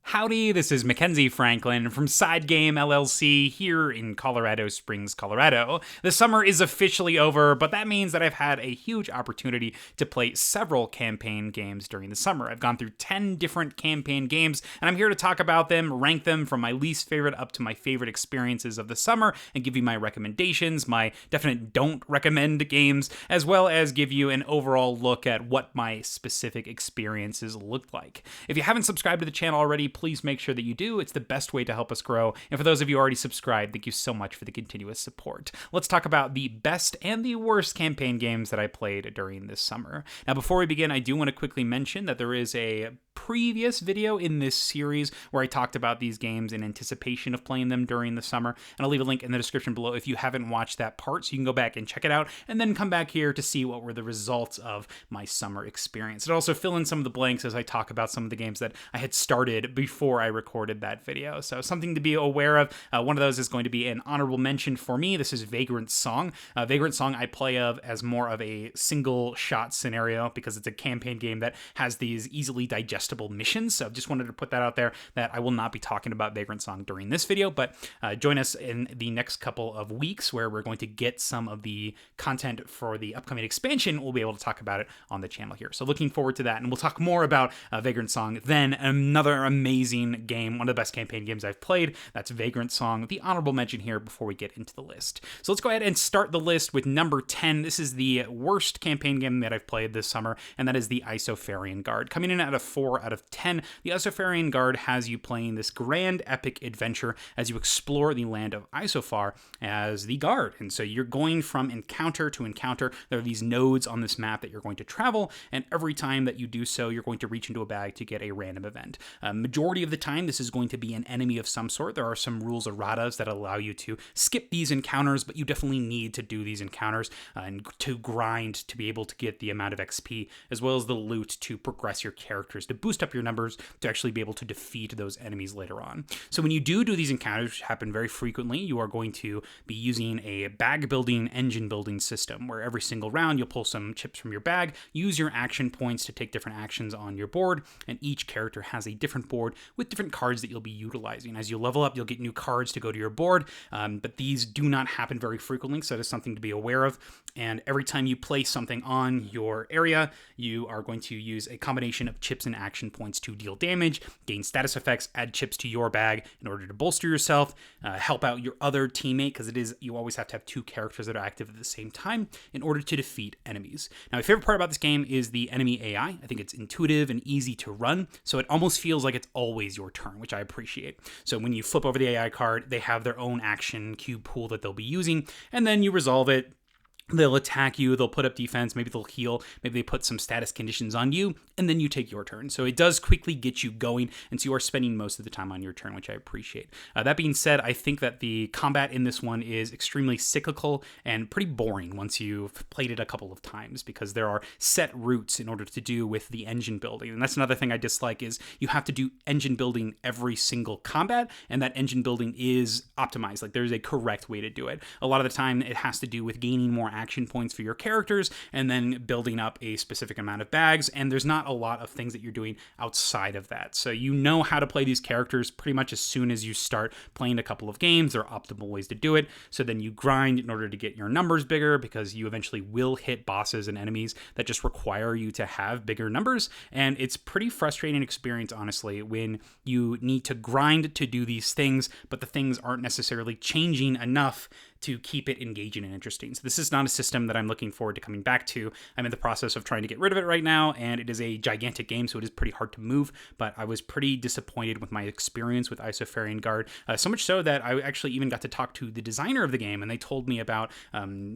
Howdy, this is Mackenzie Franklin from SideGame LLC here in Colorado Springs, Colorado. The summer is officially over, but that means that I've had a huge opportunity to play several campaign games during the summer. I've gone through 10 different campaign games, and I'm here to talk about them, rank them from my least favorite up to my favorite experiences of the summer, and give you my recommendations, my definite don't recommend games, as well as give you an overall look at what my specific experiences looked like. If you haven't subscribed to the channel already, please make sure that you do. It's the best way to help us grow. And for those of you already subscribed, thank you so much for the continuous support. Let's talk about the best and the worst campaign games that I played during this summer. Now, before we begin, I do want to quickly mention that there is a previous video in this series where I talked about these games in anticipation of playing them during the summer, and I'll leave a link in the description below if you haven't watched that part, so you can go back and check it out, and then come back here to see what were the results of my summer experience. It'll also fill in some of the blanks as I talk about some of the games that I had started before I recorded that video, so something to be aware of. One of those is going to be an honorable mention for me. This is Vagrantsong. Vagrantsong I play as more of a single shot scenario because it's a campaign game that has these easily digestible missions, so just wanted to put that out there that I will not be talking about Vagrantsong during this video, but join us in the next couple of weeks where we're going to get some of the content for the upcoming expansion. We'll be able to talk about it on the channel here, so looking forward to that, and we'll talk more about Vagrantsong then. Another amazing game, one of the best campaign games I've played. That's Vagrantsong, the honorable mention here before we get into the list. So let's go ahead and start the list with number 10. This is the worst campaign game that I've played this summer, and that is the Isofarian Guard. Coming in at a 4 out of 10, the Isofarian Guard has you playing this grand epic adventure as you explore the land of Isofar as the Guard. And so you're going from encounter to encounter. There are these nodes on this map that you're going to travel, and every time that you do so, you're going to reach into a bag to get a random event. Majority of the time, this is going to be an enemy of some sort. There are some rules erratas that allow you to skip these encounters, but you definitely need to do these encounters and to grind to be able to get the amount of XP, as well as the loot to progress your characters, to boost up your numbers, to actually be able to defeat those enemies later on. So when you do these encounters, which happen very frequently, you are going to be using a bag building, engine building system, where every single round you'll pull some chips from your bag, use your action points to take different actions on your board, and each character has a different board with different cards that you'll be utilizing. As you level up, you'll get new cards to go to your board, but these do not happen very frequently, so that is something to be aware of. And every time you place something on your area, you are going to use a combination of chips and action points to deal damage, gain status effects, add chips to your bag in order to bolster yourself, help out your other teammate, because you always have to have two characters that are active at the same time in order to defeat enemies. Now, my favorite part about this game is the enemy AI. I think it's intuitive and easy to run, so it almost feels like it's always your turn, which I appreciate. So when you flip over the AI card, they have their own action cube pool that they'll be using, and then you resolve it. They'll attack you, they'll put up defense, maybe they'll heal, maybe they put some status conditions on you, and then you take your turn. So it does quickly get you going, and so you are spending most of the time on your turn, which I appreciate. That being said, I think that the combat in this one is extremely cyclical and pretty boring once you've played it a couple of times, because there are set routes in order to do with the engine building. And that's another thing I dislike, is you have to do engine building every single combat, and that engine building is optimized. Like, there's a correct way to do it. A lot of the time, it has to do with gaining more action points for your characters and then building up a specific amount of bags, and there's not a lot of things that you're doing outside of that. So you know how to play these characters pretty much as soon as you start playing a couple of games. There are optimal ways to do it, so then you grind in order to get your numbers bigger, because you eventually will hit bosses and enemies that just require you to have bigger numbers, and it's pretty frustrating experience, honestly, when you need to grind to do these things, but the things aren't necessarily changing enough to keep it engaging and interesting. So this is not a system that I'm looking forward to coming back to. I'm in the process of trying to get rid of it right now, and it is a gigantic game, so it is pretty hard to move, but I was pretty disappointed with my experience with Isofarian Guard, so much so that I actually even got to talk to the designer of the game, and they told me about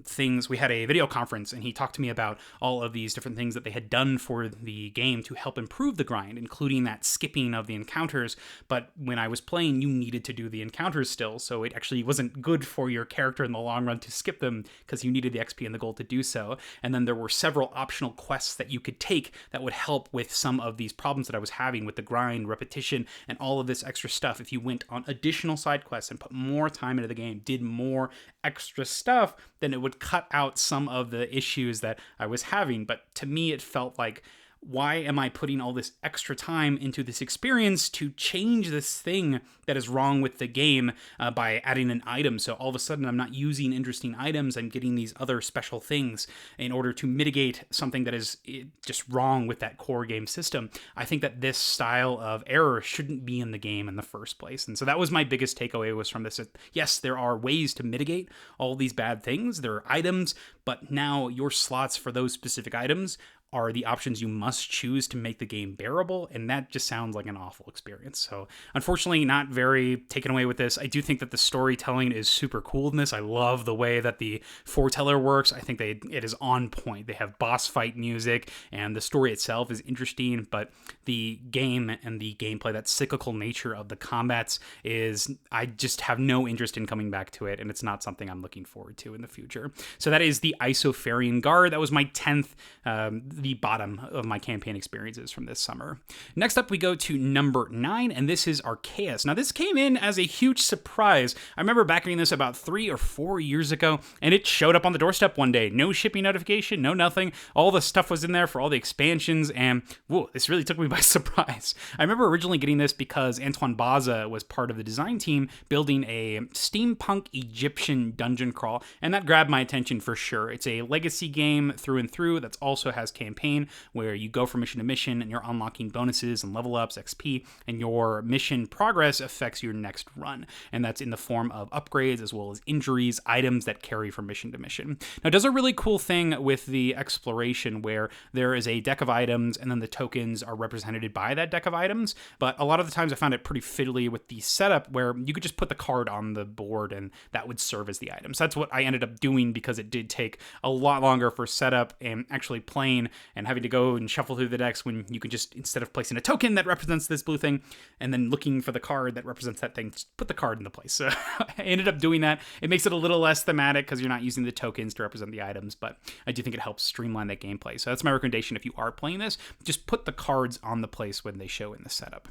things. We had a video conference, and he talked to me about all of these different things that they had done for the game to help improve the grind, including that skipping of the encounters, but when I was playing, you needed to do the encounters still, so it actually wasn't good for your character in the long run to skip them, because you needed the XP and the gold to do so. And then there were several optional quests that you could take that would help with some of these problems that I was having with the grind, repetition, and all of this extra stuff. If you went on additional side quests and put more time into the game, did more extra stuff, then it would cut out some of the issues that I was having. But to me, it felt like why am I putting all this extra time into this experience to change this thing that is wrong with the game by adding an item? So all of a sudden I'm not using interesting items, I'm getting these other special things in order to mitigate something that is just wrong with that core game system. I think that this style of error shouldn't be in the game in the first place. And so that was my biggest takeaway was from this. Yes, there are ways to mitigate all these bad things. There are items, but now your slots for those specific items are the options you must choose to make the game bearable, and that just sounds like an awful experience. So unfortunately, not very taken away with this. I do think that the storytelling is super cool in this. I love the way that the foreteller works. I think it is on point. They have boss fight music, and the story itself is interesting, but the game and the gameplay, that cyclical nature of the combats is, I just have no interest in coming back to it, and it's not something I'm looking forward to in the future. So that is the Isofarian Guard. That was my 10th, the bottom of my campaign experiences from this summer. Next up, we go to number 9, and this is Arkeis. Now, this came in as a huge surprise. I remember backing this about 3 or 4 years ago, and it showed up on the doorstep one day. No shipping notification, no nothing. All the stuff was in there for all the expansions, and whoa, this really took me by surprise. I remember originally getting this because Antoine Baza was part of the design team building a steampunk Egyptian dungeon crawl, and that grabbed my attention for sure. It's a legacy game through and through that also has campaign where you go from mission to mission and you're unlocking bonuses and level ups, XP, and your mission progress affects your next run. And that's in the form of upgrades as well as injuries, items that carry from mission to mission. Now, it does a really cool thing with the exploration where there is a deck of items and then the tokens are represented by that deck of items. But a lot of the times I found it pretty fiddly with the setup where you could just put the card on the board and that would serve as the items. That's what I ended up doing because it did take a lot longer for setup and actually playing and having to go and shuffle through the decks when you could just, instead of placing a token that represents this blue thing and then looking for the card that represents that thing, just put the card in the place. So I ended up doing that. It makes it a little less thematic because you're not using the tokens to represent the items, but I do think it helps streamline that gameplay. So that's my recommendation if you are playing this. Just put the cards on the place when they show in the setup.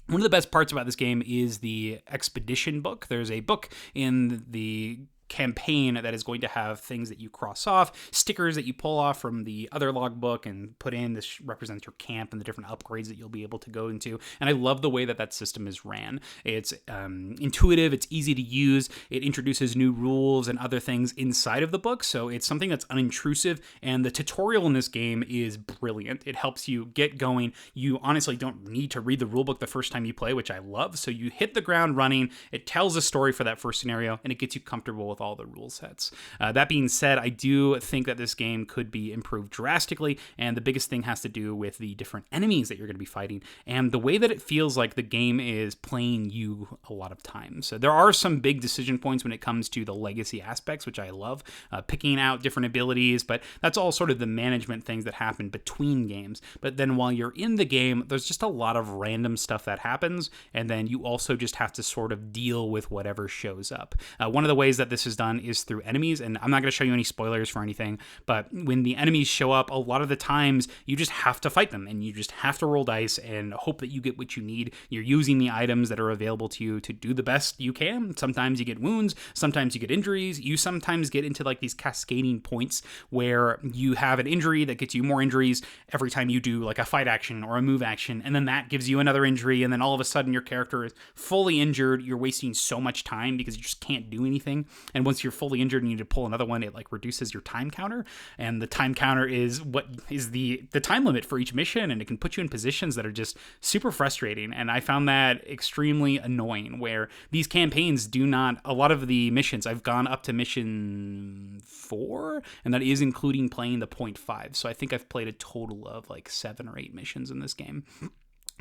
One of the best parts about this game is the expedition book. There's a book in the campaign that is going to have things that you cross off, stickers that you pull off from the other logbook and put in. This represents your camp and the different upgrades that you'll be able to go into. And I love the way that that system is ran. It's intuitive, it's easy to use, it introduces new rules and other things inside of the book, so it's something that's unintrusive, and the tutorial in this game is brilliant. It helps you get going. You honestly don't need to read the rulebook the first time you play, which I love, so you hit the ground running, it tells a story for that first scenario, and it gets you comfortable with all the rule sets. That being said, I do think that this game could be improved drastically, and the biggest thing has to do with the different enemies that you're going to be fighting and the way that it feels like the game is playing you a lot of times. So there are some big decision points when it comes to the legacy aspects, which I love, picking out different abilities, but that's all sort of the management things that happen between games. But then while you're in the game, there's just a lot of random stuff that happens, and then you also just have to sort of deal with whatever shows up. One of the ways that this is done is through enemies, and I'm not going to show you any spoilers for anything, but when the enemies show up, a lot of the times you just have to fight them, and you just have to roll dice and hope that you get what you need. You're using the items that are available to you to do the best you can. Sometimes you get wounds, sometimes you get injuries, you sometimes get into like these cascading points where you have an injury that gets you more injuries every time you do like a fight action or a move action, and then that gives you another injury, and then all of a sudden your character is fully injured. You're wasting so much time because you just can't do anything, and once you're fully injured and you need to pull another one, it like reduces your time counter, and the time counter is what is the time limit for each mission, and it can put you in positions that are just super frustrating. And I found that extremely annoying, where these campaigns do not, a lot of the missions, I've gone up to mission 4, and that is including playing the 0.5, so I think I've played a total of like 7 or 8 missions in this game.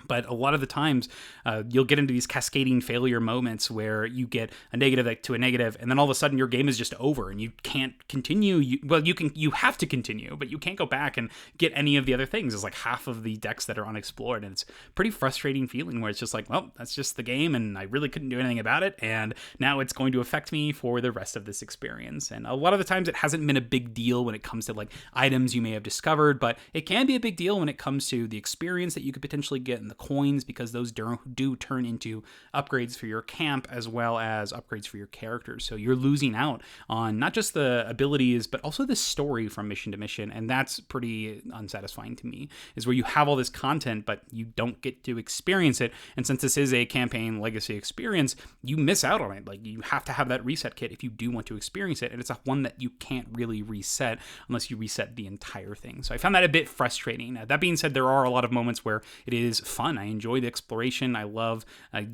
But a lot of the times, you'll get into these cascading failure moments where you get a negative to a negative, and then all of a sudden your game is just over, and you can't continue. You have to continue, but you can't go back and get any of the other things. It's like half of the decks that are unexplored, and it's a pretty frustrating feeling where it's just like, well, that's just the game, and I really couldn't do anything about it, and now it's going to affect me for the rest of this experience. And a lot of the times it hasn't been a big deal when it comes to like items you may have discovered, but it can be a big deal when it comes to the experience that you could potentially get, and the coins, because those do turn into upgrades for your camp as well as upgrades for your characters. So you're losing out on not just the abilities, but also the story from mission to mission. And that's pretty unsatisfying to me, is where you have all this content, but you don't get to experience it. And since this is a campaign legacy experience, you miss out on it. Like, you have to have that reset kit if you do want to experience it. And it's a one that you can't really reset unless you reset the entire thing. So I found that a bit frustrating. That being said, there are a lot of moments where it is fun. I enjoy the exploration. I love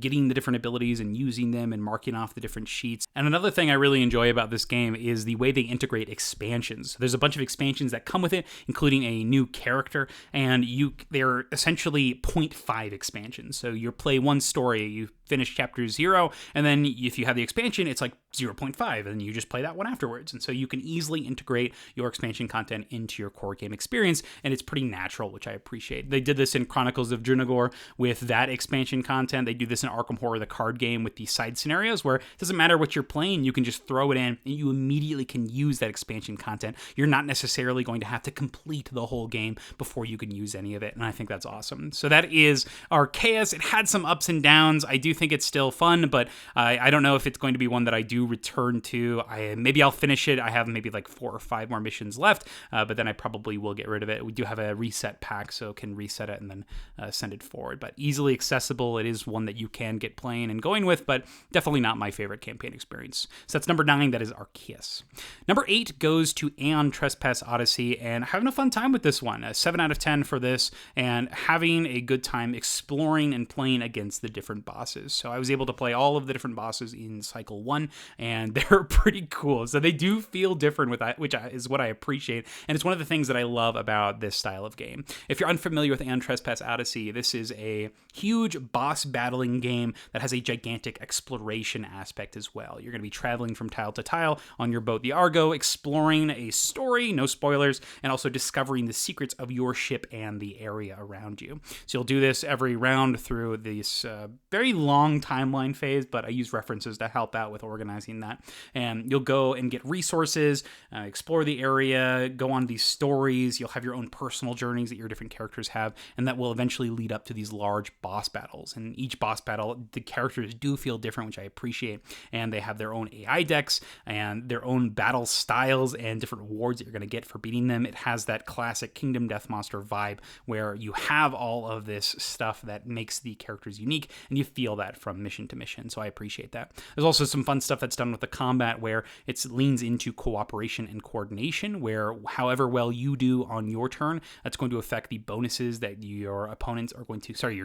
getting the different abilities and using them and marking off the different sheets. And another thing I really enjoy about this game is the way they integrate expansions. There's a bunch of expansions that come with it, including a new character, and they're essentially 0.5 expansions. So you play one story, you finish chapter 0, and then if you have the expansion, it's like 0.5, and you just play that one afterwards. And so you can easily integrate your expansion content into your core game experience, and it's pretty natural, which I appreciate. They did this in Chronicles of Junagor with that expansion content. They do this in Arkham Horror, the card game, with these side scenarios where it doesn't matter what you're playing, you can just throw it in, and you immediately can use that expansion content. You're not necessarily going to have to complete the whole game before you can use any of it, and I think that's awesome. So that is Arkeis. It had some ups and downs. I do think it's still fun, but I don't know if it's going to be one that I do return to. Maybe I'll finish it. I have maybe like 4 or 5 more missions left, but then I probably will get rid of it. We do have a reset pack, so can reset it and then send it forward. But easily accessible. It is one that you can get playing and going with, but definitely not my favorite campaign experience. So that's number 9. That is Arkeis. Number 8 goes to Aeon Trespass Odyssey, and having a fun time with this one. A 7 out of 10 for this, and having a good time exploring and playing against the different bosses. So I was able to play all of the different bosses in Cycle 1, and they're pretty cool. So they do feel different with that, which is what I appreciate. And it's one of the things that I love about this style of game. If you're unfamiliar with Aeon Trespass Odyssey, this is a huge boss battling game that has a gigantic exploration aspect as well. You're going to be traveling from tile to tile on your boat, the Argo, exploring a story, no spoilers, and also discovering the secrets of your ship and the area around you. So you'll do this every round through this very long timeline phase, but I use references to help out with organizing that. And you'll go and get resources, explore the area, go on these stories. You'll have your own personal journeys that your different characters have, and that will eventually lead up to these large boss battles. And each boss battle, the characters do feel different, which I appreciate. And they have their own AI decks and their own battle styles and different rewards that you're going to get for beating them. It has that classic Kingdom Death Monster vibe where you have all of this stuff that makes the characters unique, and you feel that from mission to mission. So I appreciate that. There's also some fun stuff that's done with the combat where it leans into cooperation and coordination, where however well you do on your turn, that's going to affect the bonuses that your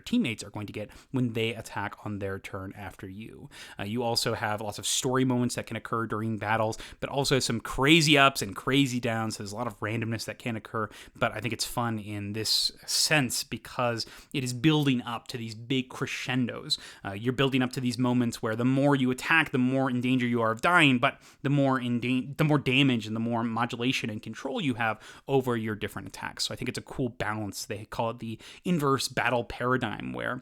teammates are going to get when they attack on their turn after you. You also have lots of story moments that can occur during battles, but also some crazy ups and crazy downs. So there's a lot of randomness that can occur, but I think it's fun in this sense because it is building up to these big crescendos. You're building up to these moments where the more you attack, the more in danger you are of dying, but the more damage and the more modulation and control you have over your different attacks. So I think it's a cool balance. They call it the inverse battle paradigm, where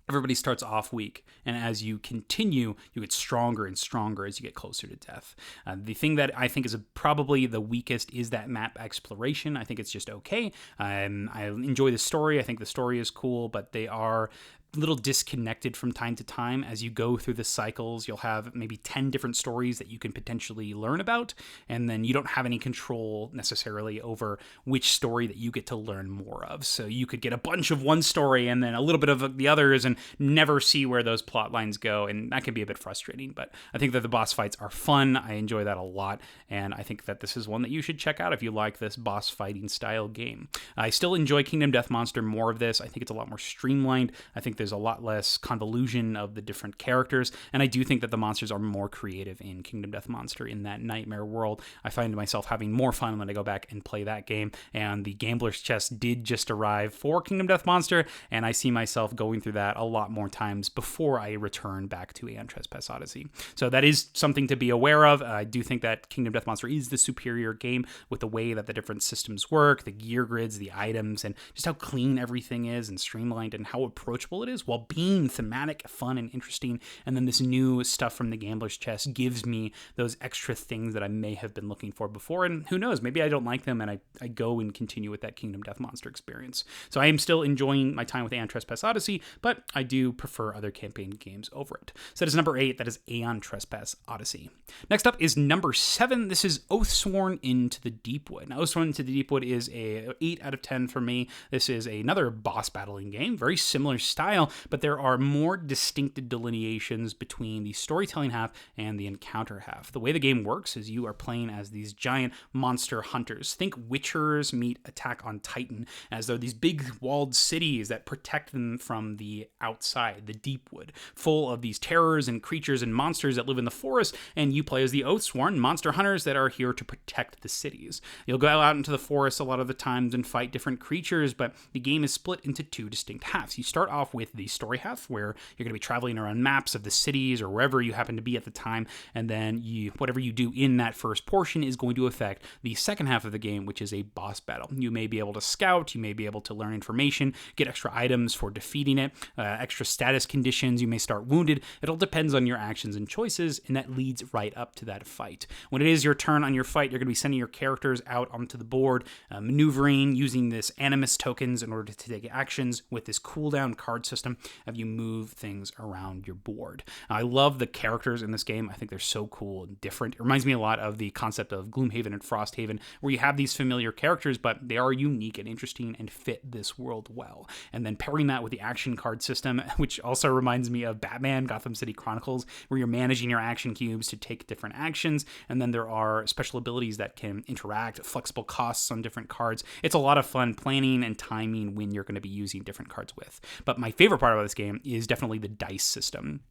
everybody starts off weak, and as you continue, you get stronger and stronger as you get closer to death. The thing that I think is probably the weakest is that map exploration. I think it's just okay. I enjoy the story. I think the story is cool, but they are little disconnected from time to time. As you go through the cycles, you'll have maybe 10 different stories that you can potentially learn about, and then you don't have any control necessarily over which story that you get to learn more of. So you could get a bunch of one story and then a little bit of the others and never see where those plot lines go, and that can be a bit frustrating. But I think that the boss fights are fun. I enjoy that a lot, and I think that this is one that you should check out if you like this boss fighting style game. I still enjoy Kingdom Death Monster more of this. I think it's a lot more streamlined. I think there's a lot less convolution of the different characters, and I do think that the monsters are more creative in Kingdom Death Monster. In that nightmare world, I find myself having more fun when I go back and play that game, and the Gambler's Chest did just arrive for Kingdom Death Monster, and I see myself going through that a lot more times before I return back to Aeon Trespass Odyssey. So that is something to be aware of. I do think that Kingdom Death Monster is the superior game with the way that the different systems work, the gear grids, the items, and just how clean everything is and streamlined and how approachable it it is, while being thematic, fun, and interesting. And then this new stuff from the Gambler's Chest gives me those extra things that I may have been looking for before. And who knows, maybe I don't like them and I go and continue with that Kingdom Death Monster experience. So I am still enjoying my time with Aeon Trespass Odyssey, but I do prefer other campaign games over it. So that is number 8. That is Aeon Trespass Odyssey. Next up is number 7. This is Oathsworn Into the Deepwood. Now, Oathsworn Into the Deepwood is a 8 out of 10 for me. This is another boss battling game, very similar style, but there are more distinct delineations between the storytelling half and the encounter half. The way the game works is you are playing as these giant monster hunters. Think Witchers meet Attack on Titan, as though these big walled cities that protect them from the outside, the Deepwood, full of these terrors and creatures and monsters that live in the forest, and you play as the Oathsworn monster hunters that are here to protect the cities. You'll go out into the forest a lot of the times and fight different creatures, but the game is split into 2 distinct halves. You start off with the story half, where you're going to be traveling around maps of the cities or wherever you happen to be at the time, and then whatever you do in that first portion is going to affect the second half of the game, which is a boss battle. You may be able to scout, you may be able to learn information, get extra items for defeating it, extra status conditions, you may start wounded. It all depends on your actions and choices, and that leads right up to that fight. When it is your turn on your fight, you're going to be sending your characters out onto the board, maneuvering, using this animus tokens in order to take actions with this cooldown card system of you move things around your board. I love the characters in this game. I think they're so cool and different. It reminds me a lot of the concept of Gloomhaven and Frosthaven, where you have these familiar characters, but they are unique and interesting and fit this world well. And then pairing that with the action card system, which also reminds me of Batman Gotham City Chronicles, where you're managing your action cubes to take different actions, and then there are special abilities that can interact, flexible costs on different cards. It's a lot of fun planning and timing when you're going to be using different cards with. But my favorite part about this game is definitely the dice system.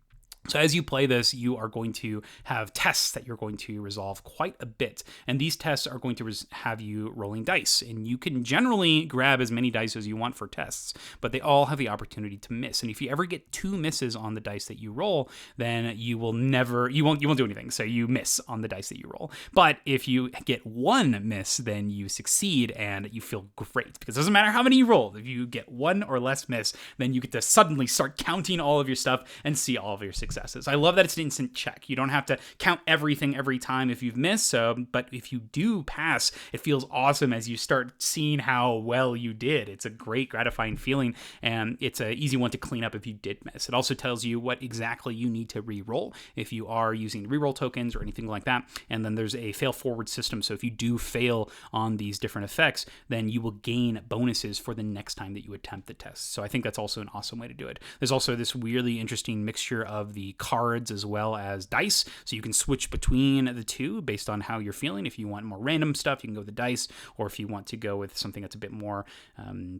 So as you play this, you are going to have tests that you're going to resolve quite a bit. And these tests are going to have you rolling dice. And you can generally grab as many dice as you want for tests, but they all have the opportunity to miss. And if you ever get 2 misses on the dice that you roll, then you won't do anything. So you miss on the dice that you roll. But if you get 1 miss, then you succeed and you feel great, because it doesn't matter how many you roll. If you get 1 or less miss, then you get to suddenly start counting all of your stuff and see all of your successes. I love that it's an instant check. You don't have to count everything every time if you've missed. But if you do pass, it feels awesome as you start seeing how well you did. It's a great, gratifying feeling, and it's an easy one to clean up if you did miss. It also tells you what exactly you need to re-roll if you are using re-roll tokens or anything like that. And then there's a fail-forward system. So if you do fail on these different effects, then you will gain bonuses for the next time that you attempt the test. So I think that's also an awesome way to do it. There's also this really interesting mixture of the cards as well as dice, so you can switch between the two based on how you're feeling. If you want more random stuff, you can go with the dice, or if you want to go with something that's a bit more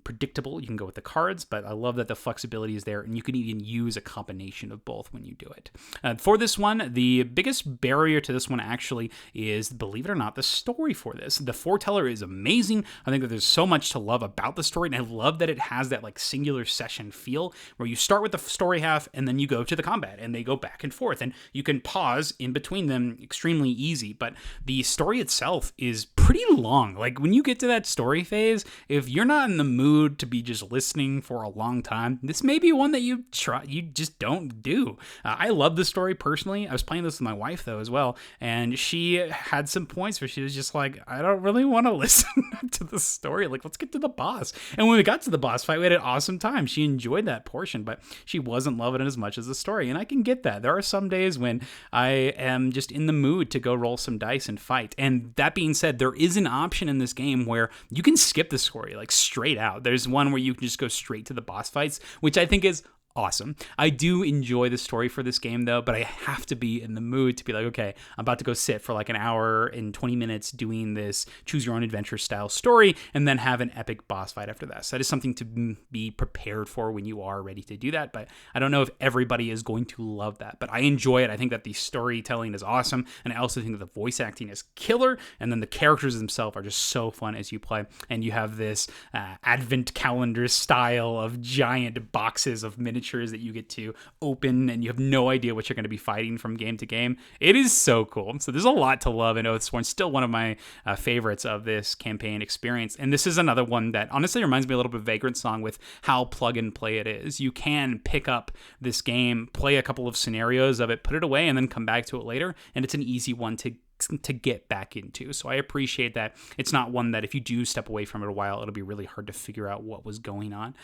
predictable, you can go with the cards. But I love that the flexibility is there, and you can even use a combination of both when you do it. For this one, the biggest barrier to this one actually is, believe it or not, the story for this. The foreteller is amazing. I think that there's so much to love about the story, and I love that it has that like singular session feel where you start with the story half and then you go to the combat, and they go back and forth, and you can pause in between them extremely easy. But the story itself is pretty long. Like when you get to that story phase, if you're not in the mood to be just listening for a long time, this may be one that you just don't do. I love the story personally. I was playing this with my wife though as well, and she had some points where she was just like, I don't really want to listen to the story. Like, let's get to the boss. And when we got to the boss fight, we had an awesome time. She enjoyed that portion, but she wasn't loving it as much as the story. And I can get that. There are some days when I am just in the mood to go roll some dice and fight. And that being said, there is an option in this game where you can skip the story like straight out. There's one where you can just go straight to the boss fights, which I think is awesome. I do enjoy the story for this game though, but I have to be in the mood to be like, okay, I'm about to go sit for like an hour and 20 minutes doing this choose your own adventure style story and then have an epic boss fight after that. So that is something to be prepared for when you are ready to do that. But I don't know if everybody is going to love that, but I enjoy it. I think that the storytelling is awesome. And I also think that the voice acting is killer. And then the characters themselves are just so fun as you play. And you have this advent calendar style of giant boxes of miniatures creatures that you get to open, and you have no idea what you're going to be fighting from game to game. It is so cool. So there's a lot to love in Oathsworn. Still one of my favorites of this campaign experience. And this is another one that honestly reminds me a little bit of Vagrantsong with how plug and play it is. You can pick up this game, play a couple of scenarios of it, put it away, and then come back to it later. And it's an easy one to get back into. So I appreciate that it's not one that if you do step away from it a while, it'll be really hard to figure out what was going on.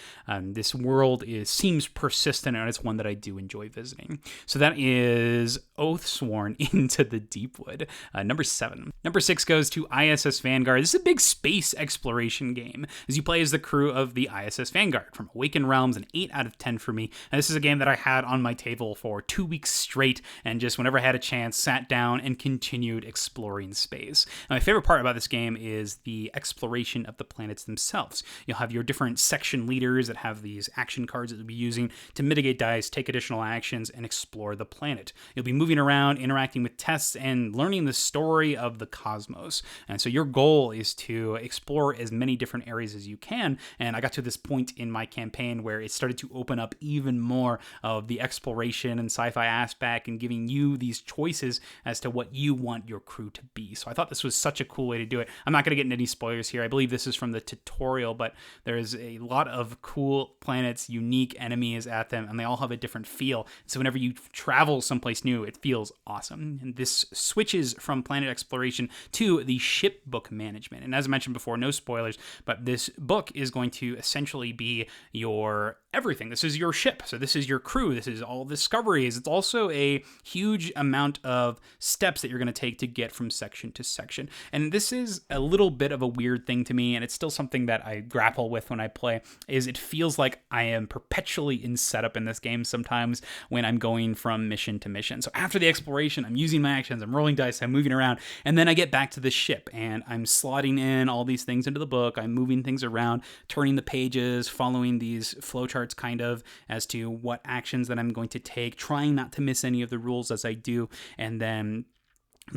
This world seems persistent, and it's one that I do enjoy visiting. So that is Oathsworn Into the Deepwood, number 7. Number 6 goes to ISS Vanguard. This is a big space exploration game, as you play as the crew of the ISS Vanguard from Awakened Realms, an 8 out of 10 for me. And this is a game that I had on my table for 2 weeks straight, and just whenever I had a chance, sat down and continued exploring space. Now, my favorite part about this game is the exploration of the planets themselves. You'll have your different section leaders that have these action cards that you'll be using to mitigate dice, take additional actions, and explore the planet. You'll be moving around, interacting with tests, and learning the story of the cosmos. And so your goal is to explore as many different areas as you can. And I got to this point in my campaign where it started to open up even more of the exploration and sci-fi aspect, and giving you these choices as to what you want your crew to be. So I thought this was such a cool way to do it. I'm not going to get into any spoilers here. I believe this is from the tutorial, but there's a lot of cool planets, unique enemies at them, and they all have a different feel. So whenever you travel someplace new, it feels awesome. And this switches from planet exploration to the ship book management. And as I mentioned before, no spoilers, but this book is going to essentially be your everything. This is your ship. So this is your crew. This is all discoveries. It's also a huge amount of steps that you're going to take to get from section to section. And this is a little bit of a weird thing to me, and it's still something that I grapple with when I play, is it feels like I am perpetually in setup in this game sometimes when I'm going from mission to mission. So after the exploration, I'm using my actions, I'm rolling dice, I'm moving around, and then I get back to the ship and I'm slotting in all these things into the book. I'm moving things around, turning the pages, following these flowcharts kind of as to what actions that I'm going to take, trying not to miss any of the rules as I do, and then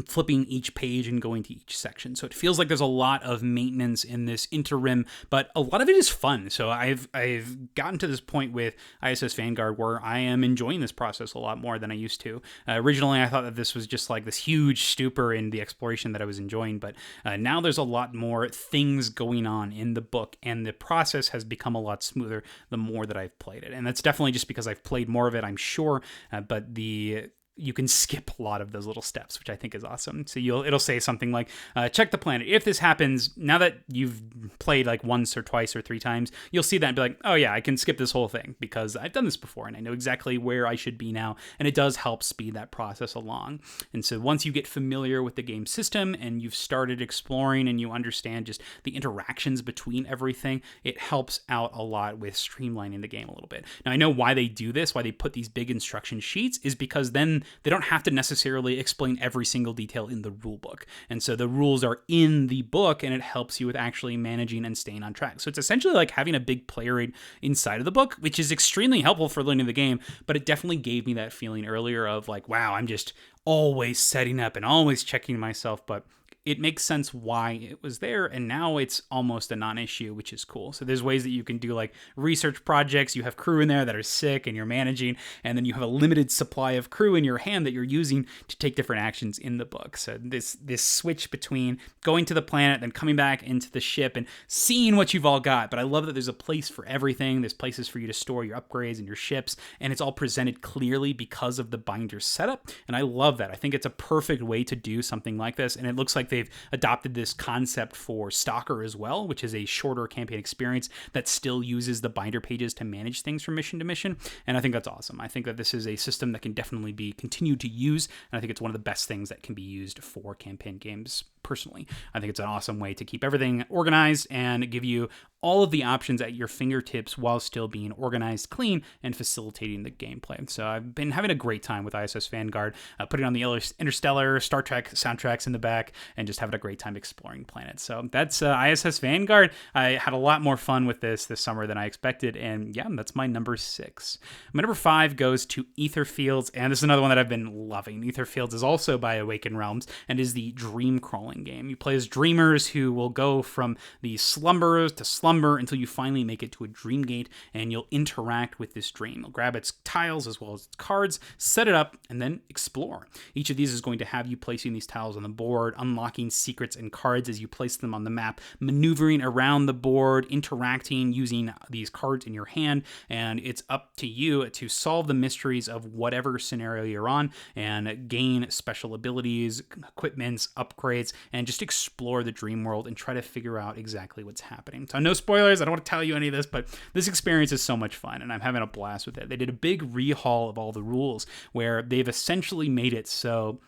flipping each page and going to each section. So it feels like there's a lot of maintenance in this interim, but a lot of it is fun. So I've gotten to this point with ISS Vanguard where I am enjoying this process a lot more than I used to. Originally, I thought that this was just like this huge stupor in the exploration that I was enjoying, but now there's a lot more things going on in the book, and the process has become a lot smoother the more that I've played it. And that's definitely just because I've played more of it, I'm sure, but you can skip a lot of those little steps, which I think is awesome. So it'll say something like, check the planet. If this happens, now that you've played like once or twice or 3 times, you'll see that and be like, oh yeah, I can skip this whole thing because I've done this before and I know exactly where I should be now. And it does help speed that process along. And so once you get familiar with the game system and you've started exploring and you understand just the interactions between everything, it helps out a lot with streamlining the game a little bit. Now, I know why they do this, why they put these big instruction sheets, is because then they don't have to necessarily explain every single detail in the rule book. And so the rules are in the book, and it helps you with actually managing and staying on track. So it's essentially like having a big player aid inside of the book, which is extremely helpful for learning the game, but it definitely gave me that feeling earlier of like, wow, I'm just always setting up and always checking myself, but it makes sense why it was there, and now it's almost a non-issue, which is cool. So there's ways that you can do like research projects. You have crew in there that are sick and you're managing, and then you have a limited supply of crew in your hand that you're using to take different actions in the book. So this switch between going to the planet, then coming back into the ship and seeing what you've all got. But I love that there's a place for everything. There's places for you to store your upgrades and your ships, and it's all presented clearly because of the binder setup. And I love that. I think it's a perfect way to do something like this, and it looks like they've adopted this concept for Stalker as well, which is a shorter campaign experience that still uses the binder pages to manage things from mission to mission. And I think that's awesome. I think that this is a system that can definitely be continued to use, and I think it's one of the best things that can be used for campaign games personally. I think it's an awesome way to keep everything organized and give you all of the options at your fingertips while still being organized, clean, and facilitating the gameplay. So I've been having a great time with ISS Vanguard, putting on the Interstellar, Star Trek soundtracks in the back, and just having a great time exploring planets. So that's ISS Vanguard. I had a lot more fun with this summer than I expected, and yeah, that's my number 6. My number 5 goes to Etherfields, and this is another one that I've been loving. Etherfields is also by Awakened Realms and is the dream crawling role-playing game. You play as dreamers who will go from the slumber to slumber until you finally make it to a dream gate, and you'll interact with this dream. You'll grab its tiles as well as its cards, set it up, and then explore. Each of these is going to have you placing these tiles on the board, unlocking secrets and cards as you place them on the map, maneuvering around the board, interacting using these cards in your hand, and it's up to you to solve the mysteries of whatever scenario you're on and gain special abilities, equipments, upgrades, and just explore the dream world and try to figure out exactly what's happening. So no spoilers, I don't want to tell you any of this, but this experience is so much fun and I'm having a blast with it. They did a big rehaul of all the rules where they've essentially made it so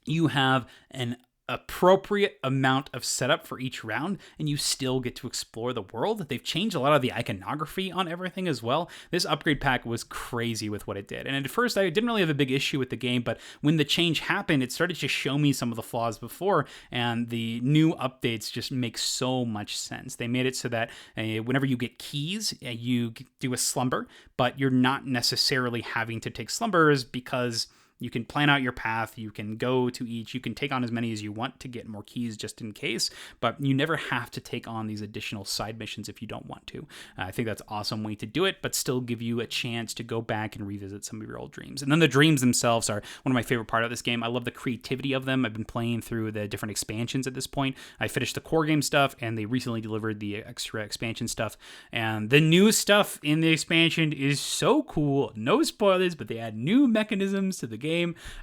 you have an appropriate amount of setup for each round and you still get to explore the world. They've changed a lot of the iconography on everything as well. This upgrade pack was crazy with what it did. And at first I didn't really have a big issue with the game, but when the change happened, it started to show me some of the flaws before, and the new updates just make so much sense. They made it so that whenever you get keys, you do a slumber, but you're not necessarily having to take slumbers because you can plan out your path, you can go to each, you can take on as many as you want to get more keys just in case, but you never have to take on these additional side missions if you don't want to. I think that's an awesome way to do it, but still give you a chance to go back and revisit some of your old dreams. And then the dreams themselves are one of my favorite part of this game. I love the creativity of them. I've been playing through the different expansions at this point. I finished the core game stuff, and they recently delivered the extra expansion stuff. And the new stuff in the expansion is so cool. No spoilers, but they add new mechanisms to the game.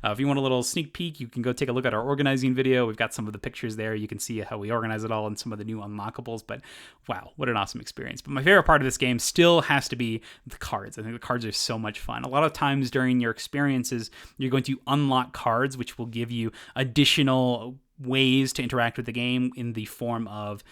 If you want a little sneak peek, you can go take a look at our organizing video. We've got some of the pictures there. You can see how we organize it all and some of the new unlockables, but wow, what an awesome experience. But my favorite part of this game still has to be the cards. I think the cards are so much fun. A lot of times during your experiences, you're going to unlock cards, which will give you additional ways to interact with the game in the form of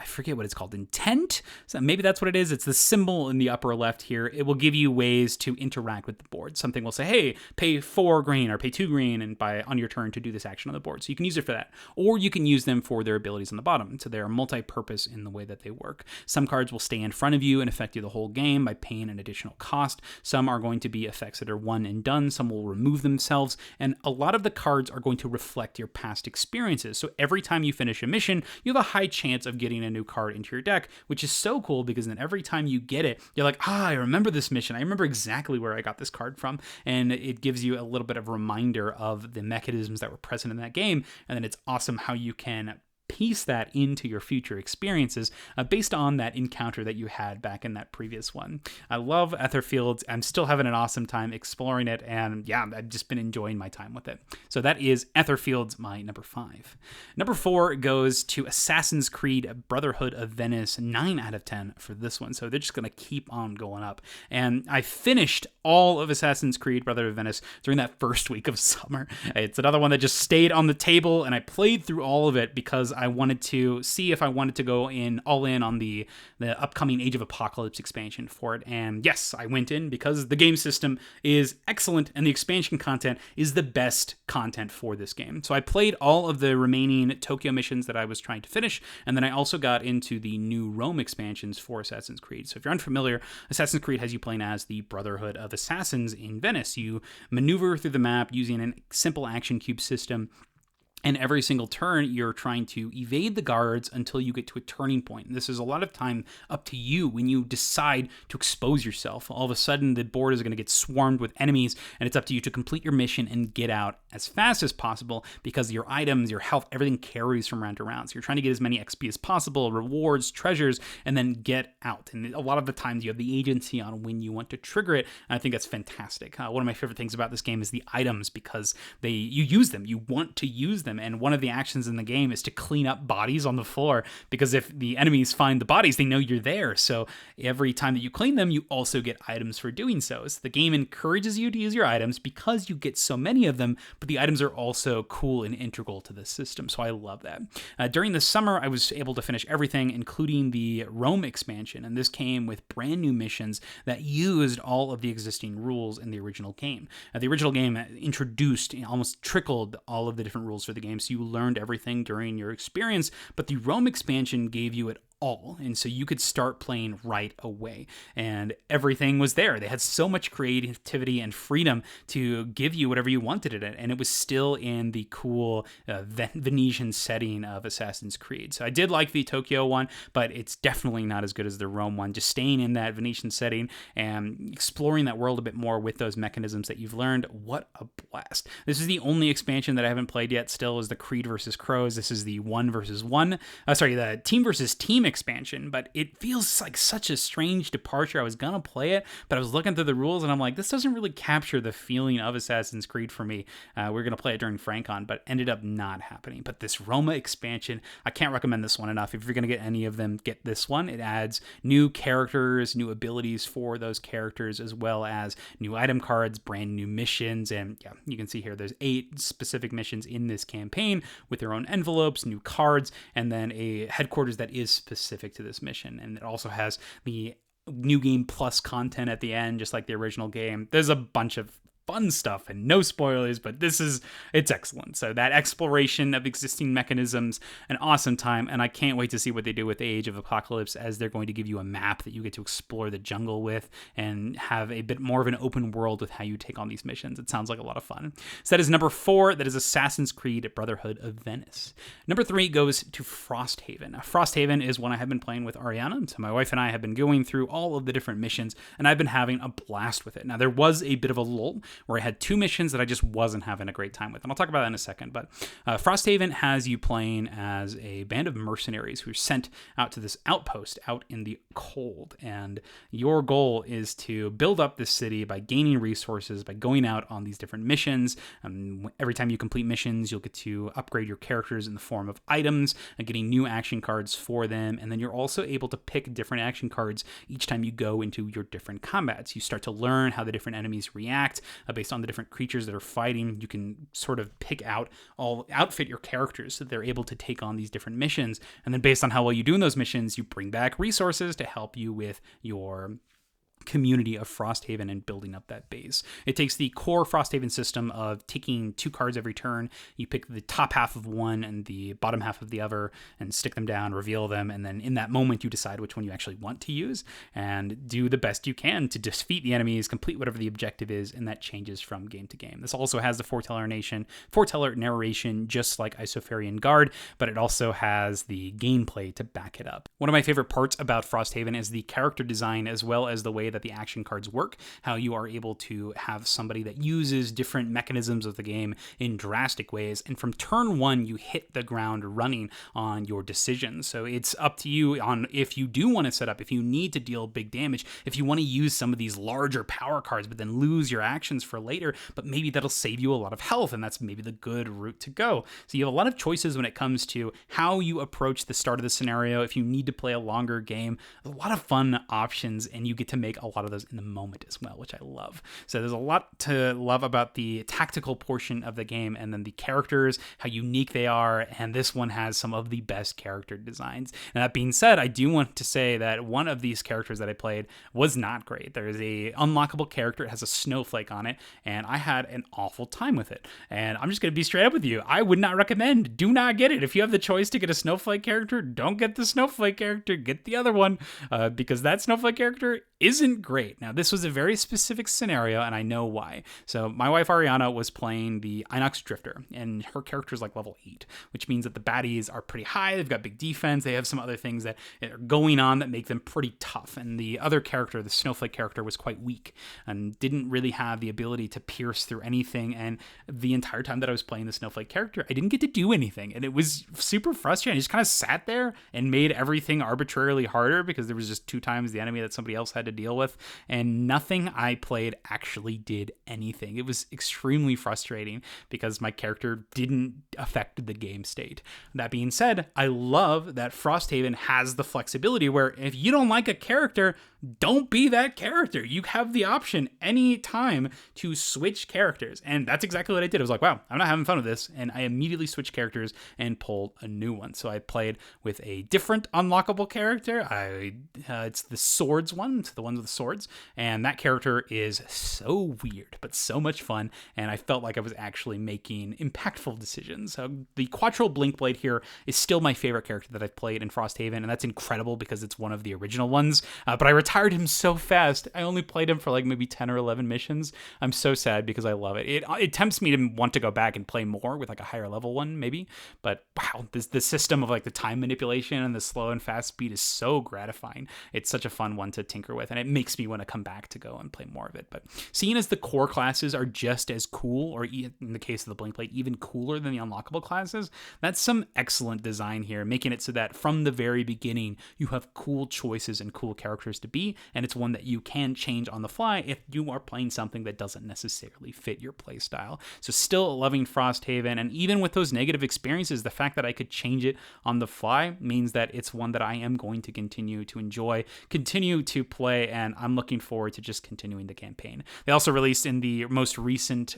I forget what it's called, intent? So maybe that's what it is. It's the symbol in the upper left here. It will give you ways to interact with the board. Something will say, hey, pay 4 green or pay 2 green and on your turn to do this action on the board. So you can use it for that. Or you can use them for their abilities on the bottom. So they're multi-purpose in the way that they work. Some cards will stay in front of you and affect you the whole game by paying an additional cost. Some are going to be effects that are one and done. Some will remove themselves. And a lot of the cards are going to reflect your past experiences. So every time you finish a mission, you have a high chance of getting a new card into your deck, which is so cool because then every time you get it, you're like, I remember this mission. I remember exactly where I got this card from. And it gives you a little bit of a reminder of the mechanisms that were present in that game. And then it's awesome how you can piece that into your future experiences based on that encounter that you had back in that previous one. I love Etherfields. I'm still having an awesome time exploring it, and yeah, I've just been enjoying my time with it. So that is Etherfields, my number 5. Number 4 goes to Assassin's Creed Brotherhood of Venice, 9 out of 10 for this one. So they're just going to keep on going up. And I finished all of Assassin's Creed Brotherhood of Venice during that first week of summer. It's another one that just stayed on the table, and I played through all of it because I wanted to see if I wanted to go all in on the upcoming Age of Apocalypse expansion for it. And yes, I went in because the game system is excellent and the expansion content is the best content for this game. So I played all of the remaining Tokyo missions that I was trying to finish, and then I also got into the new Rome expansions for Assassin's Creed. So if you're unfamiliar, Assassin's Creed has you playing as the Brotherhood of Assassins in Venice. You maneuver through the map using a simple action cube system. And every single turn, you're trying to evade the guards until you get to a turning point. And this is a lot of time up to you when you decide to expose yourself. All of a sudden, the board is going to get swarmed with enemies, and it's up to you to complete your mission and get out as fast as possible because your items, your health, everything carries from round to round. So you're trying to get as many XP as possible, rewards, treasures, and then get out. And a lot of the times, you have the agency on when you want to trigger it, and I think that's fantastic. One of my favorite things about this game is the items because you use them. You want to use them. And one of the actions in the game is to clean up bodies on the floor because if the enemies find the bodies, they know you're there. So every time that you clean them, you also get items for doing so. So the game encourages you to use your items because you get so many of them, but the items are also cool and integral to the system. So I love that. During the summer, I was able to finish everything, including the Rome expansion. And this came with brand new missions that used all of the existing rules in the original game. The original game introduced, almost trickled all of the different rules for the game. So you learned everything during your experience, but the Rome expansion gave you it all. And so you could start playing right away. And everything was there. They had so much creativity and freedom to give you whatever you wanted in it. And it was still in the cool Venetian setting of Assassin's Creed. So I did like the Tokyo one, but it's definitely not as good as the Rome one. Just staying in that Venetian setting and exploring that world a bit more with those mechanisms that you've learned. What a blast. This is the only expansion that I haven't played yet still, is the Creed versus Crows. This is the the team versus team expansion, but it feels like such a strange departure. I was gonna play it, but I was looking through the rules and I'm like, this doesn't really capture the feeling of Assassin's Creed for me. We're gonna play it during FranCon, but ended up not happening. But this Roma expansion, I can't recommend this one enough. If you're gonna get any of them, get this one. It adds new characters, new abilities for those characters, as well as new item cards, brand new missions, and yeah, you can see here there's 8 specific missions in this campaign with their own envelopes, new cards, and then a headquarters that is specific to this mission. And it also has the new game plus content at the end, just like the original game. There's a bunch of fun stuff and no spoilers, but it's excellent. So that exploration of existing mechanisms, an awesome time, and I can't wait to see what they do with the Age of Apocalypse, as they're going to give you a map that you get to explore the jungle with and have a bit more of an open world with how you take on these missions. It sounds like a lot of fun. So that is number 4. That is Assassin's Creed Brotherhood of Venice. Number 3 goes to Frosthaven. Frosthaven is one I have been playing with Ariana. So my wife and I have been going through all of the different missions, and I've been having a blast with it. Now, there was a bit of a lull where I had 2 missions that I just wasn't having a great time with. And I'll talk about that in a second. But Frosthaven has you playing as a band of mercenaries who are sent out to this outpost out in the cold. And your goal is to build up this city by gaining resources, by going out on these different missions. Every time you complete missions, you'll get to upgrade your characters in the form of items and getting new action cards for them. And then you're also able to pick different action cards each time you go into your different combats. You start to learn how the different enemies react based on the different creatures that are fighting. You can sort of outfit your characters so that they're able to take on these different missions. And then based on how well you do in those missions, you bring back resources to help you with your community of Frosthaven and building up that base. It takes the core Frosthaven system of taking 2 cards every turn. You pick the top half of one and the bottom half of the other and stick them down, reveal them, and then in that moment you decide which one you actually want to use and do the best you can to defeat the enemies, complete whatever the objective is, and that changes from game to game. This also has the foreteller narration, just like Isofarian Guard, but it also has the gameplay to back it up. One of my favorite parts about Frosthaven is the character design, as well as the way that the action cards work, how you are able to have somebody that uses different mechanisms of the game in drastic ways, and from turn 1 you hit the ground running on your decisions. So it's up to you on if you do want to set up, if you need to deal big damage, if you want to use some of these larger power cards but then lose your actions for later, but maybe that'll save you a lot of health, and that's maybe the good route to go. So you have a lot of choices when it comes to how you approach the start of the scenario. If you need to play a longer game, a lot of fun options, and you get to make a lot of those in the moment as well, which I love. So there's a lot to love about the tactical portion of the game, and then the characters, how unique they are, and this one has some of the best character designs. And that being said, I do want to say that one of these characters that I played was not great. There is a unlockable character, it has a snowflake on it, and I had an awful time with it. And I'm just going to be straight up with you. I would not recommend, do not get it. If you have the choice to get a snowflake character, don't get the snowflake character, get the other one, because that snowflake character isn't great. Now, this was a very specific scenario, and I know why. So my wife Ariana was playing the Inox Drifter, and her character is like level 8, which means that the baddies are pretty high. They've got big defense. They have some other things that are going on that make them pretty tough. And the other character, the snowflake character, was quite weak and didn't really have the ability to pierce through anything. And the entire time that I was playing the snowflake character, I didn't get to do anything. And it was super frustrating. I just kind of sat there and made everything arbitrarily harder because there was just 2 times the enemy that somebody else had to deal with. And nothing I played actually did anything. It was extremely frustrating because my character didn't affect the game state. That being said, I love that Frosthaven has the flexibility where if you don't like a character, don't be that character. You have the option any time to switch characters. And that's exactly what I did. I was like, wow, I'm not having fun with this. And I immediately switched characters and pulled a new one. So I played with a different unlockable character. It's the swords one. It's the ones with the swords. And that character is so weird, but so much fun. And I felt like I was actually making impactful decisions. The Quattro Blinkblade here is still my favorite character that I've played in Frosthaven. And that's incredible because it's one of the original ones. But I retired him so fast. I only played him for like maybe 10 or 11 missions. I'm so sad because I love it. It tempts me to want to go back and play more with like a higher level one maybe. But wow, the system of like the time manipulation and the slow and fast speed is so gratifying. It's such a fun one to tinker with, and it makes me want to come back to go and play more of it. But seeing as the core classes are just as cool, or in the case of the Blinkblade, even cooler than the unlockable classes, that's some excellent design here, making it so that from the very beginning you have cool choices and cool characters to be, and it's one that you can change on the fly if you are playing something that doesn't necessarily fit your playstyle. So still loving Frosthaven, and even with those negative experiences, the fact that I could change it on the fly means that it's one that I am going to continue to enjoy, continue to play, and I'm looking forward to just continuing the campaign. They also released in the most recent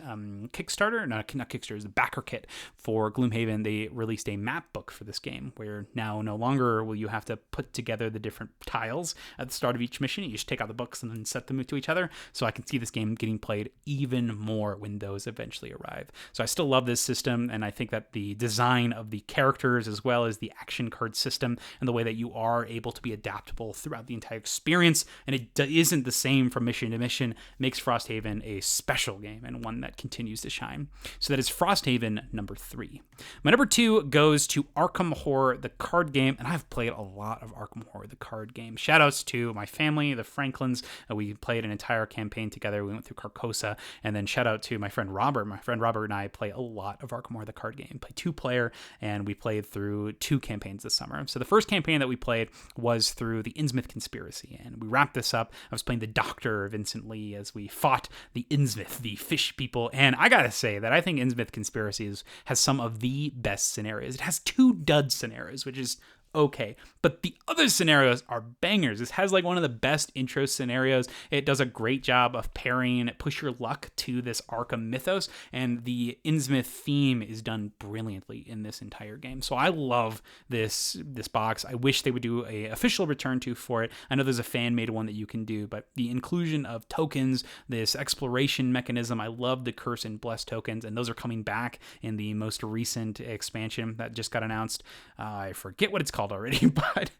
Kickstarter, not Kickstarter, the backer kit for Gloomhaven, they released a map book for this game, where now no longer will you have to put together the different tiles at the start of each mission. You just take out the books and then set them to each other. So I can see this game getting played even more when those eventually arrive. So I still love this system, and I think that the design of the characters as well as the action card system and the way that you are able to be adaptable throughout the entire experience, and it isn't the same from mission to mission, makes Frosthaven a special game and one that continues to shine. So that is Frosthaven number 3. My number 2 goes to Arkham Horror, the card game, and I've played a lot of Arkham Horror, the card game. Shoutouts to my family, the Franklins. We played an entire campaign together. We went through Carcosa, and then shout out to my friend Robert. My friend Robert and I play a lot of Arkham Horror, the card game. Play 2-player, and we played through 2 campaigns this summer. So the first campaign that we played was through the Innsmouth Conspiracy, and we wrapped this up. I was playing the Doctor, Vincent Lee, as we fought the Innsmouth, the fish people, and I gotta say that I think Innsmouth Conspiracy has some of the best scenarios. It has 2 dud scenarios, which is okay, but the other scenarios are bangers. This has like one of the best intro scenarios. It does a great job of pairing Push Your Luck to this Arkham mythos, and the Innsmouth theme is done brilliantly in this entire game. So I love this box. I wish they would do a official return to for it. I know there's a fan-made one that you can do, but the inclusion of tokens, this exploration mechanism, I love the Curse and Bless tokens, and those are coming back in the most recent expansion that just got announced. I forget what it's called already, but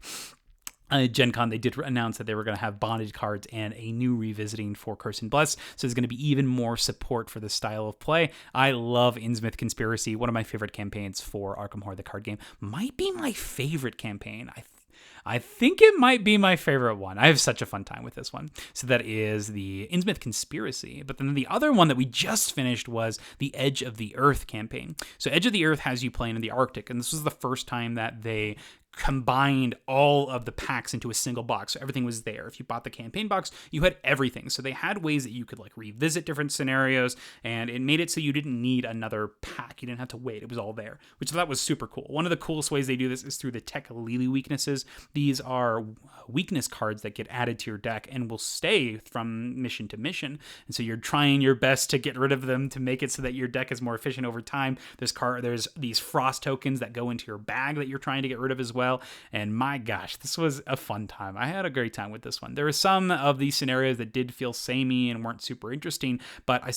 Gen Con, they did announce that they were going to have bonded cards and a new revisiting for Curse and Bless, so there's going to be even more support for this style of play. I love Innsmouth Conspiracy, one of my favorite campaigns for Arkham Horror, the card game. Might be my favorite campaign. I think it might be my favorite one. I have such a fun time with this one. So that is the Innsmouth Conspiracy. But then the other one that we just finished was the Edge of the Earth campaign. So Edge of the Earth has you playing in the Arctic, and this was the first time that they combined all of the packs into a single box. So everything was there. If you bought the campaign box, you had everything. So they had ways that you could like revisit different scenarios, and it made it so you didn't need another pack. You didn't have to wait. It was all there, which I thought was super cool. One of the coolest ways they do this is through the Tech Lily weaknesses. These are weakness cards that get added to your deck and will stay from mission to mission. And so you're trying your best to get rid of them to make it so that your deck is more efficient over time. There's these frost tokens that go into your bag that you're trying to get rid of as well. And my gosh, this was a fun time. I had a great time with this one. There were some of these scenarios that did feel samey and weren't super interesting, but I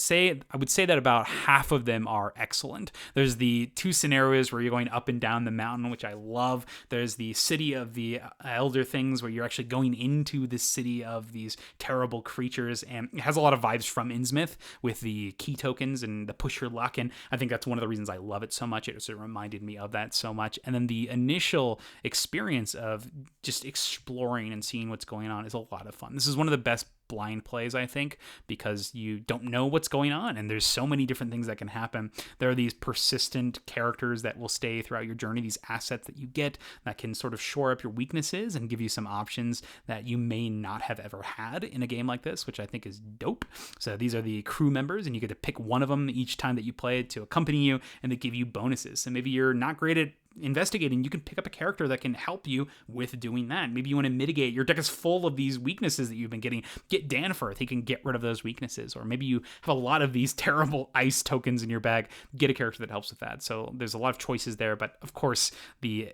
would say that about half of them are excellent. There's the 2 scenarios where you're going up and down the mountain, which I love. There's the City of the Elder Things, where you're actually going into the city of these terrible creatures, and it has a lot of vibes from Innsmouth with the key tokens and the Push Your Luck, and I think that's one of the reasons I love it so much. It reminded me of that so much. And then the initial experience of just exploring and seeing what's going on is a lot of fun. This is one of the best blind plays, I think, because you don't know what's going on, and there's so many different things that can happen. There are these persistent characters that will stay throughout your journey, these assets that you get that can sort of shore up your weaknesses and give you some options that you may not have ever had in a game like this, which I think is dope. So these are the crew members, and you get to pick one of them each time that you play it to accompany you, and they give you bonuses. So maybe you're not great at investigating, you can pick up a character that can help you with doing that. Maybe you want to mitigate. Your deck is full of these weaknesses that you've been getting. Get Danforth. He can get rid of those weaknesses. Or maybe you have a lot of these terrible ice tokens in your bag. Get a character that helps with that. So there's a lot of choices there. But of course, the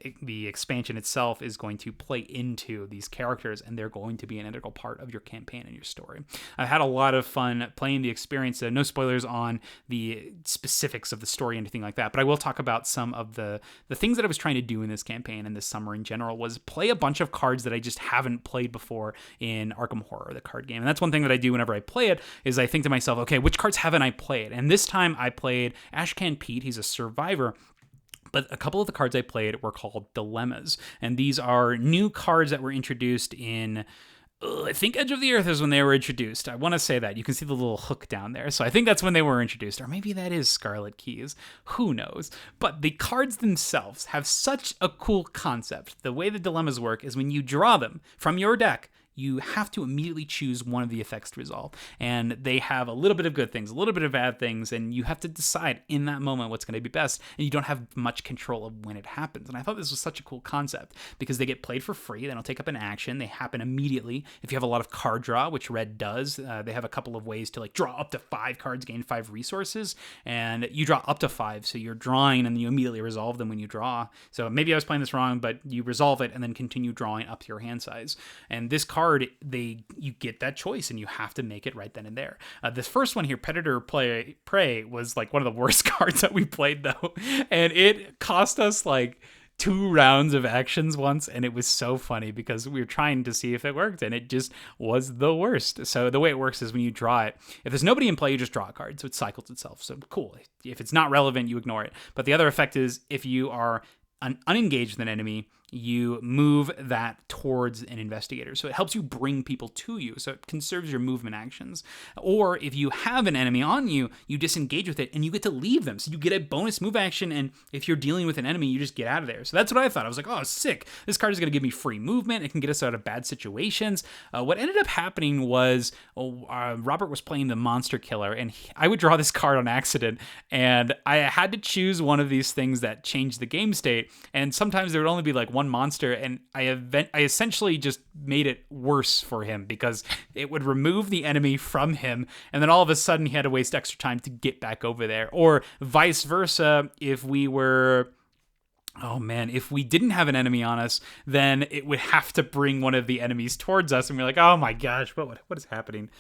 expansion itself is going to play into these characters, and they're going to be an integral part of your campaign and your story. I had a lot of fun playing the experience. No spoilers on the specifics of the story or anything like that, but I will talk about some of the things that I was trying to do in this campaign and this summer in general was play a bunch of cards that I just haven't played before in Arkham Horror, the card game. And that's one thing that I do whenever I play it is I think to myself, okay, which cards haven't I played? And this time I played Ashcan Pete. He's a survivor. But a couple of the cards I played were called Dilemmas. And these are new cards that were introduced in... I think Edge of the Earth is when they were introduced. I want to say that. You can see the little hook down there. So I think that's when they were introduced. Or maybe that is Scarlet Keys. Who knows? But the cards themselves have such a cool concept. The way the dilemmas work is when you draw them from your deck, you have to immediately choose one of the effects to resolve. And they have a little bit of good things, a little bit of bad things, and you have to decide in that moment what's going to be best, and you don't have much control of when it happens. And I thought this was such a cool concept because they get played for free, they don't take up an action, they happen immediately. If you have a lot of card draw, which red does, they have a couple of ways to like draw up to 5 cards, gain 5 resources, and you draw up to 5, so you're drawing and you immediately resolve them when you draw. So maybe I was playing this wrong, but you resolve it and then continue drawing up to your hand size. And this card, you get that choice and you have to make it right then and there. This first one here, Predator Prey, was like one of the worst cards that we played though, and it cost us like 2 rounds of actions once, and it was so funny because we were trying to see if it worked and it just was the worst. So the way it works is when you draw it, if there's nobody in play, you just draw a card, so it cycles itself. So cool. If it's not relevant, you ignore it. But the other effect is if you are unengaged with an enemy, you move that towards an investigator. So it helps you bring people to you. So it conserves your movement actions. Or if you have an enemy on you, you disengage with it and you get to leave them. So you get a bonus move action. And if you're dealing with an enemy, you just get out of there. So that's what I thought. I was like, oh, sick. This card is going to give me free movement. It can get us out of bad situations. What ended up happening was Robert was playing the monster killer, and I would draw this card on accident. And I had to choose one of these things that changed the game state. And sometimes there would only be like one monster, and I essentially just made it worse for him because it would remove the enemy from him, and then all of a sudden he had to waste extra time to get back over there. Or vice versa, if we didn't have an enemy on us, then it would have to bring one of the enemies towards us, and we're like, oh my gosh, what is happening?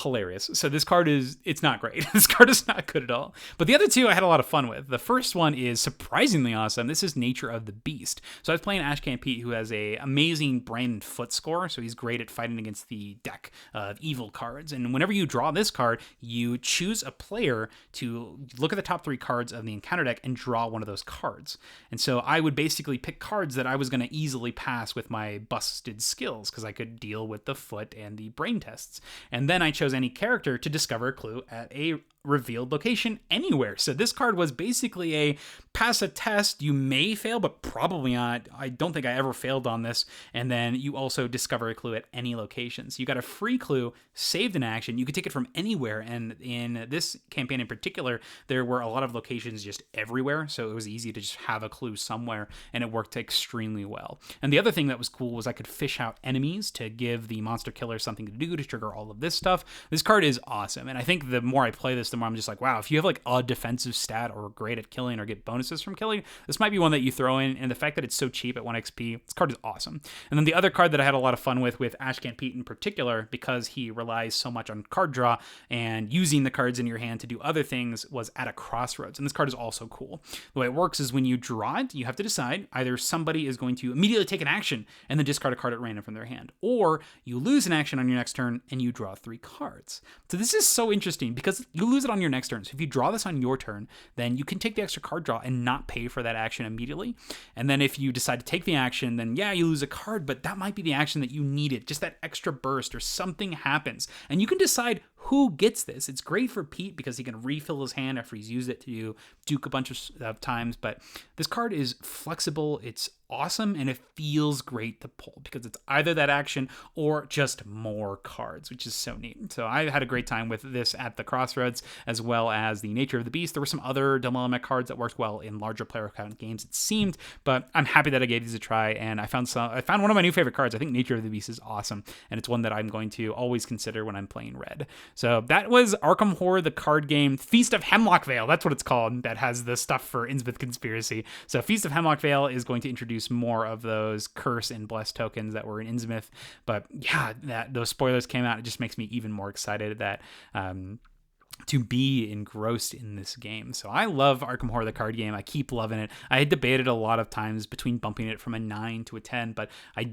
Hilarious. So this card it's not great. This card is not good at all. But the other two I had a lot of fun with. The first one is surprisingly awesome. This is Nature of the Beast. So I was playing Ashcan Pete, who has a amazing brain and foot score. So he's great at fighting against the deck of evil cards. And whenever you draw this card, you choose a player to look at the top 3 cards of the encounter deck and draw one of those cards. And so I would basically pick cards that I was going to easily pass with my busted skills because I could deal with the foot and the brain tests. And then I chose any character to discover a clue at a revealed location anywhere. So this card was basically a pass a test. You may fail, but probably not. I don't think I ever failed on this. And then you also discover a clue at any location. So you got a free clue saved in action. You could take it from anywhere. And in this campaign in particular, there were a lot of locations just everywhere. So it was easy to just have a clue somewhere, and it worked extremely well. And the other thing that was cool was I could fish out enemies to give the monster killer something to do to trigger all of this stuff. This card is awesome. And I think the more I play this, the more I'm just like, wow, if you have like a defensive stat or great at killing or get bonuses from killing, this might be one that you throw in. And the fact that it's so cheap at 1 XP, this card is awesome. And then the other card that I had a lot of fun with Ashcan Pete in particular, because he relies so much on card draw and using the cards in your hand to do other things, was At a Crossroads. And this card is also cool. The way it works is when you draw it, you have to decide either somebody is going to immediately take an action and then discard a card at random from their hand, or you lose an action on your next turn and you draw 3 cards. So this is so interesting because you lose it on your next turn. So if you draw this on your turn, then you can take the extra card draw and not pay for that action immediately. And then if you decide to take the action, then yeah, you lose a card, but that might be the action that you needed. Just that extra burst or something happens. And you can decide who gets this? It's great for Pete because he can refill his hand after he's used it to duke a bunch of times, but this card is flexible, it's awesome, and it feels great to pull because it's either that action or just more cards, which is so neat. So I had a great time with this at the Crossroads, as well as the Nature of the Beast. There were some other dilemma cards that worked well in larger player count games, it seemed, but I'm happy that I gave these a try, and I found one of my new favorite cards. I think Nature of the Beast is awesome, and it's one that I'm going to always consider when I'm playing red. So that was Arkham Horror, the card game. Feast of Hemlock Vale, that's what it's called, that has the stuff for Innsmouth Conspiracy. So Feast of Hemlock Vale is going to introduce more of those curse and bless tokens that were in Innsmouth. But yeah, those spoilers came out. It just makes me even more excited that to be engrossed in this game. So I love Arkham Horror, the card game. I keep loving it. I had debated a lot of times between bumping it from a 9 to a 10, but I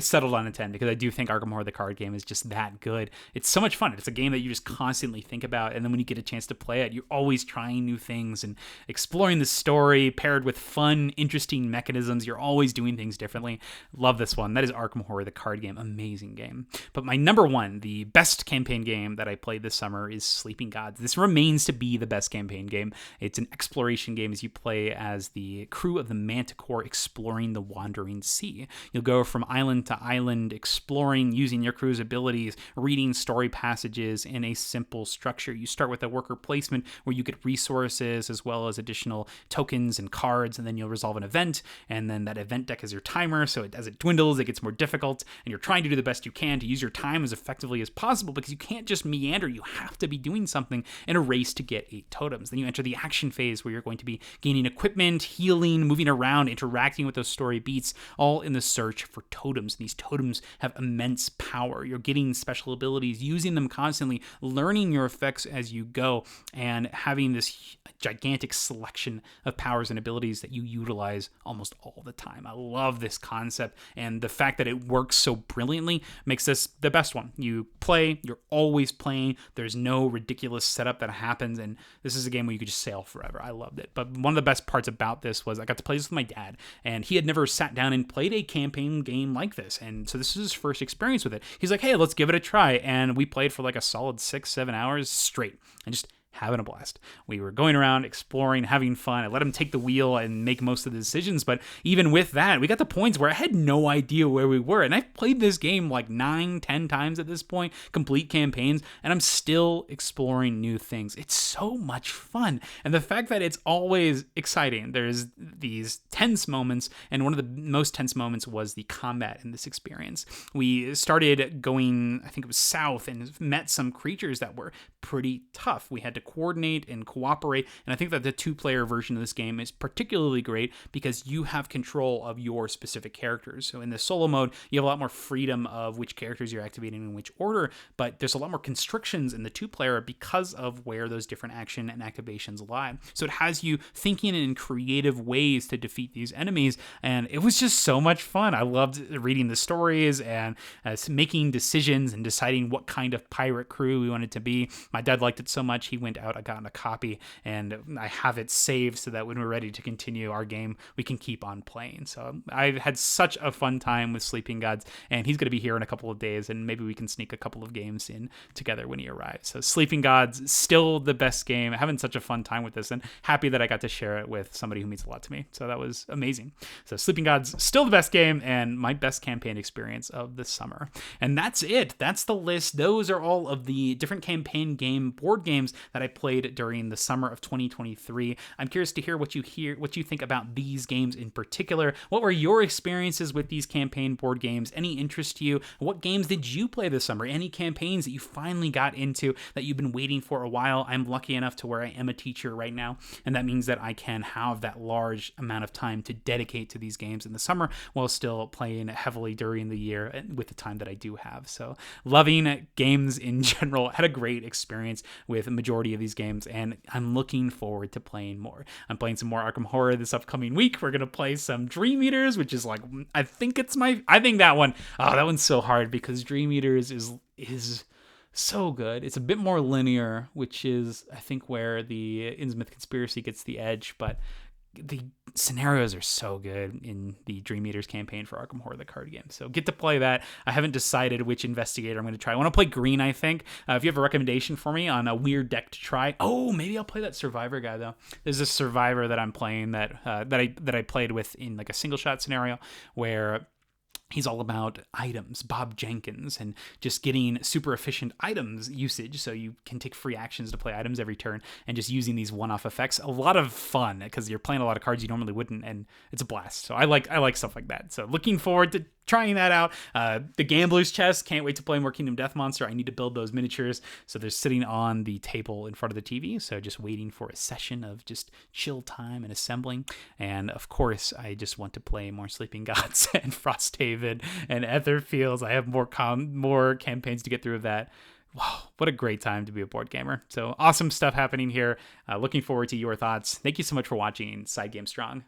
settled on a 10 because I do think Arkham Horror, the card game is just that good. It's so much fun. It's a game that you just constantly think about, and then when you get a chance to play it, you're always trying new things and exploring the story paired with fun, interesting mechanisms. You're always doing things differently. Love this one. That is Arkham Horror, the card game. Amazing game. But my number one, the best campaign game that I played this summer is Sleeping Gods. This remains to be the best campaign game. It's an exploration game as you play as the crew of the Manticore exploring the Wandering Sea. You'll go from island to island exploring, using your crew's abilities, reading story passages in a simple structure. You start with a worker placement where you get resources as well as additional tokens and cards, and then you'll resolve an event, and then that event deck is your timer, so as it dwindles, it gets more difficult, and you're trying to do the best you can to use your time as effectively as possible because you can't just meander. You have to be doing something in a race to get 8 totems. Then you enter the action phase where you're going to be gaining equipment, healing, moving around, interacting with those story beats, all in the search for totems. And these totems have immense power. You're getting special abilities, using them constantly, learning your effects as you go, and having this gigantic selection of powers and abilities that you utilize almost all the time. I love this concept, and the fact that it works so brilliantly makes this the best one. You play, you're always playing, there's no ridiculous setup that happens, and this is a game where you could just sail forever. I loved it. But one of the best parts about this was I got to play this with my dad, and he had never sat down and played a campaign game like this, and so this was his first experience with it. He's like, hey, let's give it a try, and we played for like a solid 6-7 hours straight, and just having a blast. We were going around, exploring, having fun. I let him take the wheel and make most of the decisions, but even with that, we got to points where I had no idea where we were, and I've played this game like 9-10 times at this point, complete campaigns, and I'm still exploring new things. It's so much fun, and the fact that it's always exciting. There's these tense moments, and one of the most tense moments was the combat in this experience. We started going, I think it was south, and met some creatures that were pretty tough. We had to coordinate and cooperate, and I think that the 2-player version of this game is particularly great because you have control of your specific characters. So in the solo mode, you have a lot more freedom of which characters you're activating in which order, but there's a lot more constrictions in the 2-player because of where those different action and activations lie. So it has you thinking in creative ways to defeat these enemies, and it was just so much fun. I loved reading the stories and making decisions and deciding what kind of pirate crew we wanted to be. My dad liked it so much, he went out, I got a copy, and I have it saved so that when we're ready to continue our game, we can keep on playing. So I've had such a fun time with Sleeping Gods, and he's going to be here in a couple of days, and maybe we can sneak a couple of games in together when he arrives. So Sleeping Gods, still the best game. Having such a fun time with this, and happy that I got to share it with somebody who means a lot to me. So that was amazing. So Sleeping Gods, still the best game, and my best campaign experience of the summer. And that's it. That's the list. Those are all of the different campaign game board games that I played during the summer of 2023. I'm curious to hear what you think about these games in particular. What were your experiences with these campaign board games? Any interest to you? What games did you play this summer? Any campaigns that you finally got into that you've been waiting for a while? I'm lucky enough to where I am a teacher right now, and that means that I can have that large amount of time to dedicate to these games in the summer while still playing heavily during the year with the time that I do have. So loving games in general. Had a great experience with a majority of these games, and I'm looking forward to playing more. I'm playing some more Arkham Horror this upcoming week. We're going to play some Dream Eaters, which is like, I think that one, that one's so hard because Dream Eaters is so good. It's a bit more linear, which is, I think, where the Innsmouth Conspiracy gets the edge, but the scenarios are so good in the Dream Eaters campaign for Arkham Horror, the card game. So get to play that. I haven't decided which investigator I'm going to try. I want to play green, I think. If you have a recommendation for me on a weird deck to try, maybe I'll play that Survivor guy though. There's this Survivor that I'm playing that I played with in like a single shot scenario where he's all about items, Bob Jenkins, and just getting super efficient items usage so you can take free actions to play items every turn and just using these one-off effects. A lot of fun because you're playing a lot of cards you normally wouldn't, and it's a blast. So I like stuff like that. So looking forward to trying that out. The Gambler's Chest, can't wait to play more Kingdom Death Monster. I need to build those miniatures. So they're sitting on the table in front of the TV. So just waiting for a session of just chill time and assembling. And of course, I just want to play more Sleeping Gods and Frosthaven and Etherfields. I have more campaigns to get through of that. Wow, what a great time to be a board gamer. So awesome stuff happening here. Looking forward to your thoughts. Thank you so much for watching SideGame Strong.